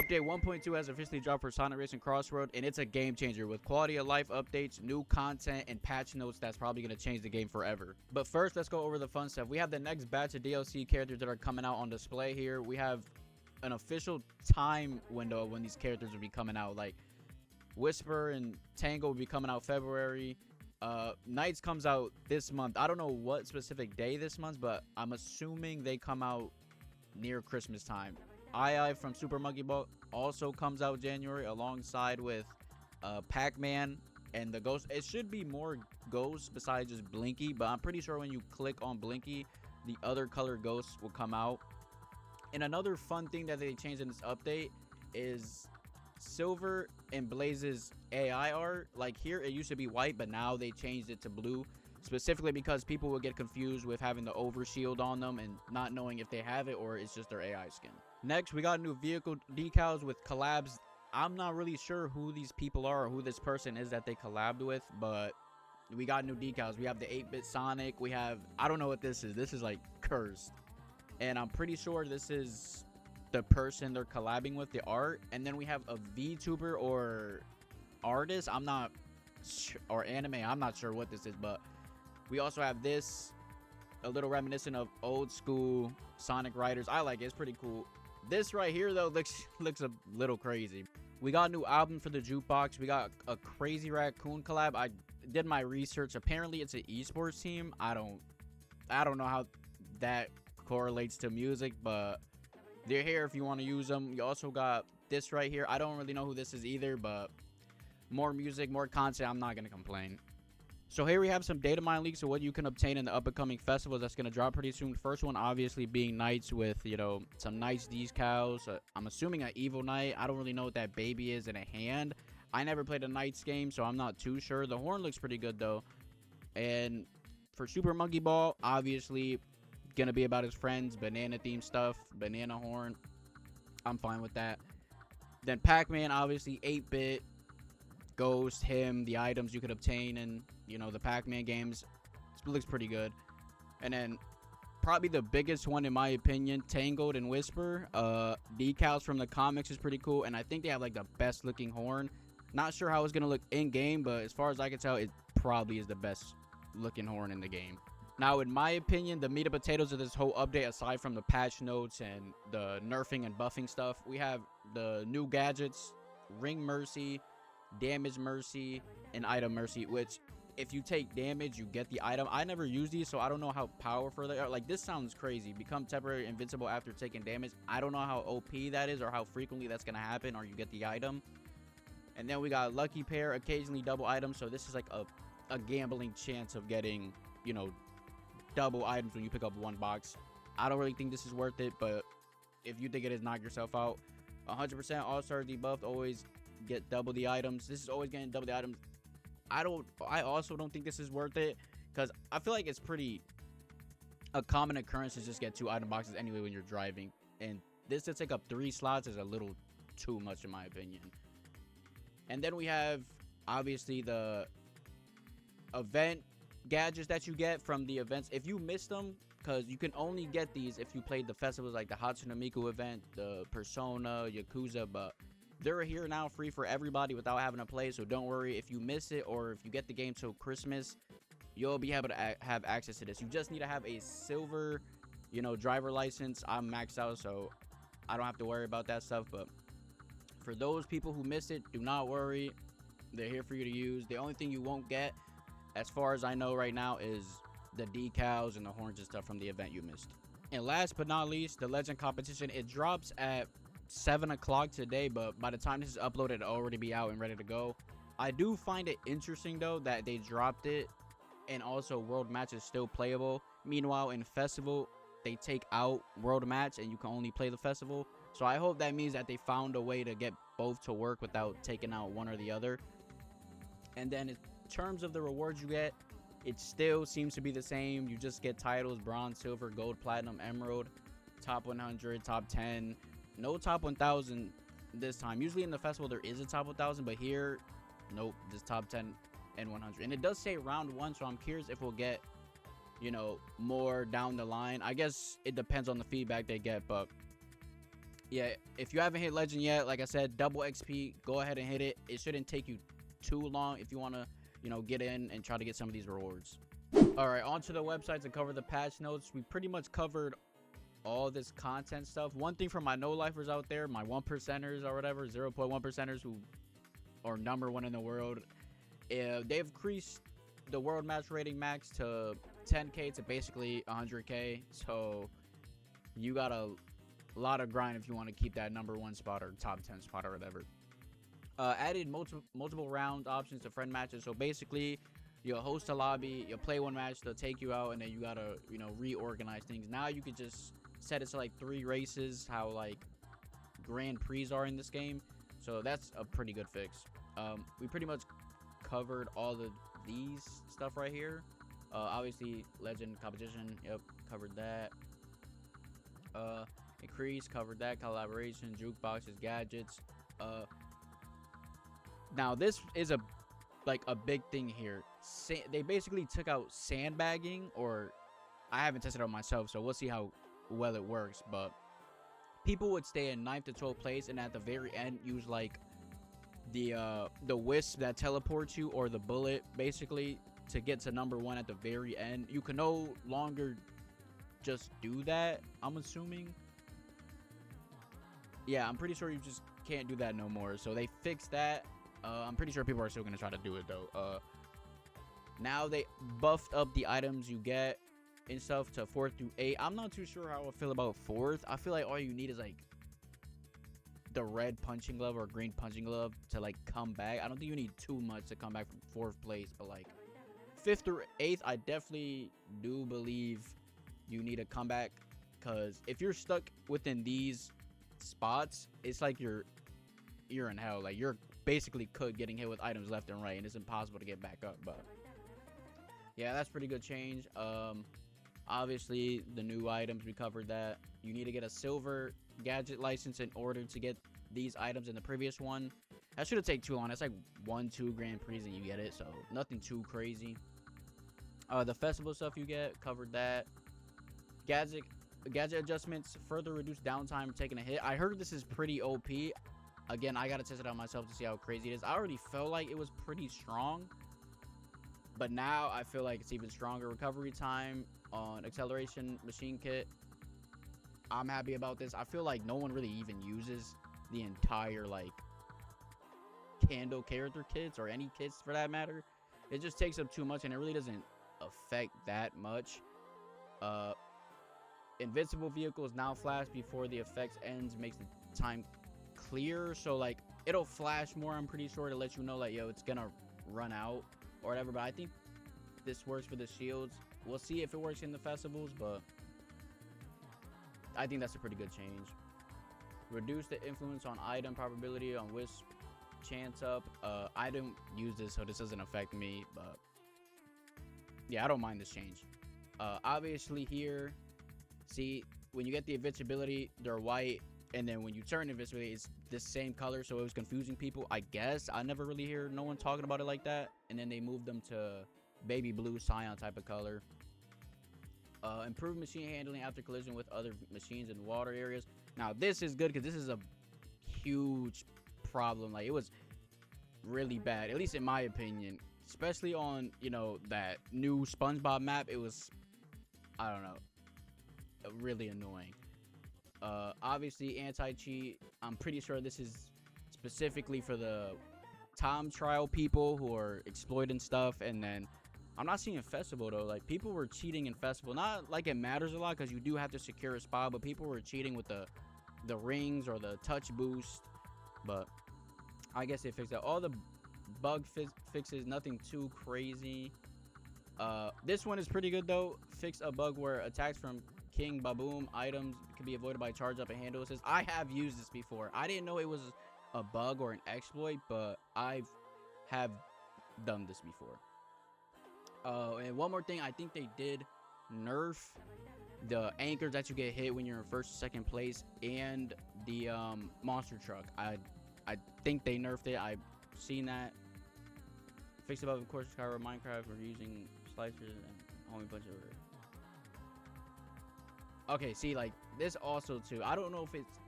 Update 1.2 has officially dropped for Sonic Racing Crossworld, and it's a game changer with quality of life updates, new content, and patch notes that's probably going to change the game forever. But first, let's go over the fun stuff. We have the next batch of DLC characters that are coming out on display here. We have an official time window of when these characters will be coming out. Like Whisper and Tango will be coming out February. Knights comes out this month. I don't know what specific day this month, but I'm assuming they come out near Christmas time. II from Super Monkey Ball also comes out January alongside with Pac-Man and the Ghost. It should be more ghosts besides just Blinky, but I'm pretty sure when you click on Blinky, the other color ghosts will come out. And another fun thing that they changed in this update is Silver and Blaze's AI art. Like here it used to be white, but now they changed it to blue, specifically because people will get confused with having the overshield on them and not knowing if they have it or it's just their AI skin. Next, we got new vehicle decals with collabs. I'm not really sure who these people are or who this person is that they collabed with, but we got new decals. We have the 8-bit Sonic. We have, I don't know what this is. This is like cursed. And I'm pretty sure this is the person they're collabing with, the art. And then we have a VTuber or artist. I'm not sure, or anime. I'm not sure what this is, but we also have this, a little reminiscent of old school Sonic Riders. I like it. It's pretty cool. This right here though looks a little crazy. We got a new album for the Jukebox. We got a Crazy Raccoon collab. I did my research. Apparently it's an esports team. I don't know how that correlates to music, but they're here if you want to use them. You also got this right here. I don't really know who this is either, but more music, more content. I'm not gonna complain. So here we have some data mine leaks of what you can obtain in the up-and-coming festivals that's going to drop pretty soon. First one obviously being Knights with, you know, some Knights decals. I'm assuming an Evil Knight. I don't really know what that baby is in a hand. I never played a Knights game, so I'm not too sure. The horn looks pretty good though. And for Super Monkey Ball, obviously going to be about his friends, banana themed stuff, banana horn. I'm fine with that. Then Pac-Man, obviously 8-bit. Ghost, him, the items you could obtain in, you know, the Pac-Man games. It looks pretty good. And then probably the biggest one in my opinion, Tangled and Whisper. Decals from the comics is pretty cool, and I think they have like the best looking horn. Not sure how it's gonna look in game, but as far as I can tell, it probably is the best looking horn in the game. Now, in my opinion, the meat and potatoes of this whole update, aside from the patch notes and the nerfing and buffing stuff, we have the new gadgets, Ring Mercy, Damage Mercy, and Item Mercy, which if you take damage you get the item. I never use these, so I don't know how powerful they are. Like, this sounds crazy. Become temporary invincible after taking damage. I don't know how OP that is or how frequently that's gonna happen, or you get the item. And then we got Lucky Pair, occasionally double items, so this is like a gambling chance of getting, you know, double items when you pick up one box. I don't really think this is worth it, but if you think it is, knock yourself out. 100% all-star debuffed, always get double the items. This is always getting double the items. I also don't think this is worth it, because I feel like it's pretty a common occurrence to just get 2 item boxes anyway when you're driving, and this to take up 3 slots is a little too much in my opinion. And then we have obviously the event gadgets that you get from the events if you missed them, because you can only get these if you played the festivals like the Hatsune Miku event, the Persona, Yakuza, but they're here now free for everybody without having to play. So don't worry if you miss it, or if you get the game till Christmas, you'll be able to have access to this. You just need to have a silver, you know, driver license. I'm maxed out, so I don't have to worry about that stuff. But for those people who missed it, do not worry, they're here for you to use. The only thing you won't get, as far as I know right now, is the decals and the horns and stuff from the event you missed. And last but not least, the legend competition. It drops at 7 o'clock today, but by the time this is uploaded, it'll already be out and ready to go. I do find it interesting though that they dropped it, and also world match is still playable. Meanwhile, in festival, they take out world match and you can only play the festival. So I hope that means that they found a way to get both to work without taking out one or the other. And then in terms of the rewards you get, it still seems to be the same. You just get titles: bronze, silver, gold, platinum, emerald, top 100, top 10. No top 1000 this time. Usually in the festival there is a top 1000, but here, nope, just top 10 and 100. And it does say round 1, so I'm curious if we'll get, you know, more down the line. I guess it depends on the feedback they get, but Yeah, if you haven't hit legend yet, like I said, double XP, go ahead and hit it. It shouldn't take you too long if you want to, you know, get in and try to get some of these rewards. All right, onto the website to cover the patch notes. We pretty much covered all this content stuff. One thing for my no-lifers out there, my 1%ers or whatever, 0.1%ers who are #1 in the world, they've increased the world match rating max to 10K to basically 100K. So you got a lot of grind if you want to keep that #1 spot or top 10 spot or whatever. Added multiple round options to friend matches. So basically, you'll host a lobby, you'll play one match, they'll take you out, and then you gotta, you know, reorganize things. Now you could just set it to like 3 races, how like Grand Prix are in this game. So that's a pretty good fix. We pretty much covered all of these stuff right here. Obviously, legend competition, yep, covered that. Increase, covered that. Collaboration, jukeboxes, gadgets. Now this is a big thing here. They basically took out sandbagging, or I haven't tested it out myself, so we'll see how well it works. But people would stay in 9th to 12th place, and at the very end use like the wisp that teleports you, or the bullet basically, to get to #1 at the very end. You can no longer just do that, I'm assuming. Yeah, I'm pretty sure you just can't do that no more. So they fixed that. I'm pretty sure people are still gonna try to do it though. Now they buffed up the items you get and stuff to 4th through 8th. I'm not too sure how I feel about 4th. I feel like all you need is like the red punching glove or green punching glove to like come back. I don't think you need too much to come back from 4th place, but like 5th through 8th, I definitely do believe you need a comeback, because if you're stuck within these spots, it's like you're in hell. Like you're basically getting hit with items left and right, and it's impossible to get back up. But yeah, that's pretty good change. Obviously the new items, we covered that. You need to get a silver gadget license in order to get these items. In the previous one, that shouldn't take too long. That's like 1-2 Grand Prix and you get it, so nothing too crazy. The festival stuff you get, covered that. Gadget adjustments further reduce downtime taking a hit. I heard this is pretty OP. Again, I gotta test it out myself to see how crazy it is. I already felt like it was pretty strong, but now I feel like it's even stronger. Recovery time on acceleration machine kit, I'm happy about this. I feel like no one really even uses the entire like candle character kits, or any kits for that matter. It just takes up too much, and it really doesn't affect that much. Invincible vehicles now flash before the effects ends, makes the time clear. So like it'll flash more, I'm pretty sure, to let you know like, yo, it's gonna run out or whatever. But I think this works for the shields. We'll see if it works in the festivals, but I think that's a pretty good change. Reduce the influence on item probability on wisp chance up. I don't use this, so this doesn't affect me, but yeah, I don't mind this change. Obviously here, see, when you get the invincibility, they're white, and then when you turn invincibility, it's the same color, so it was confusing people, I guess. I never really hear no one talking about it like that. And then they moved them to baby blue cyan type of color. Improved machine handling after collision with other machines in water areas. Now this is good, because this is a huge problem. Like, it was really bad, at least in my opinion, especially on, you know, that new SpongeBob map. It was, I don't know, really annoying. Obviously anti-cheat, I'm pretty sure this is specifically for the time trial people who are exploiting stuff. And then I'm not seeing festival though. Like, people were cheating in festival, not like it matters a lot, because you do have to secure a spot, but people were cheating with the rings or the touch boost. But I guess they fixed that. All the bug fixes, nothing too crazy. This one is pretty good though. Fix a bug where attacks from King Baboom items can be avoided by charge up and handle assist. I have used this before. I didn't know it was a bug or an exploit, but I have done this before. And one more thing, I think they did nerf the anchors that you get hit when you're in 1st or 2nd place, and the monster truck. I think they nerfed it. I've seen that. Fixed above, of course, Minecraft. We're using slicers and homie bunch of. Okay, see, like this also too. I don't know if it's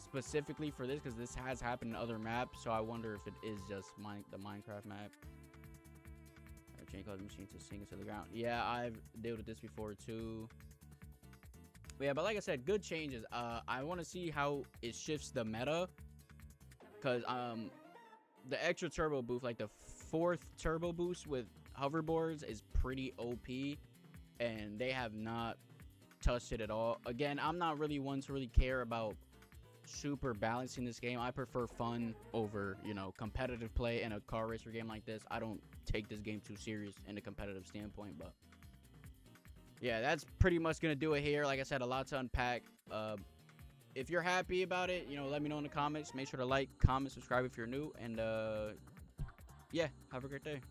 specifically for this because this has happened in other maps. So I wonder if it is just the Minecraft map. Change cause the machine to sink into the ground. Yeah, I've dealt with this before too. But yeah, but like I said, good changes. I want to see how it shifts the meta, because the extra turbo boost, like the 4th turbo boost with hoverboards, is pretty OP, and they have not touched it at all. Again, I'm not really one to really care about super balancing this game. I prefer fun over, you know, competitive play in a car racer game like this. I don't take this game too serious in a competitive standpoint. But yeah, that's pretty much gonna do it here. Like I said, a lot to unpack. If you're happy about it, you know, let me know in the comments. Make sure to like, comment, subscribe if you're new, and yeah, have a great day.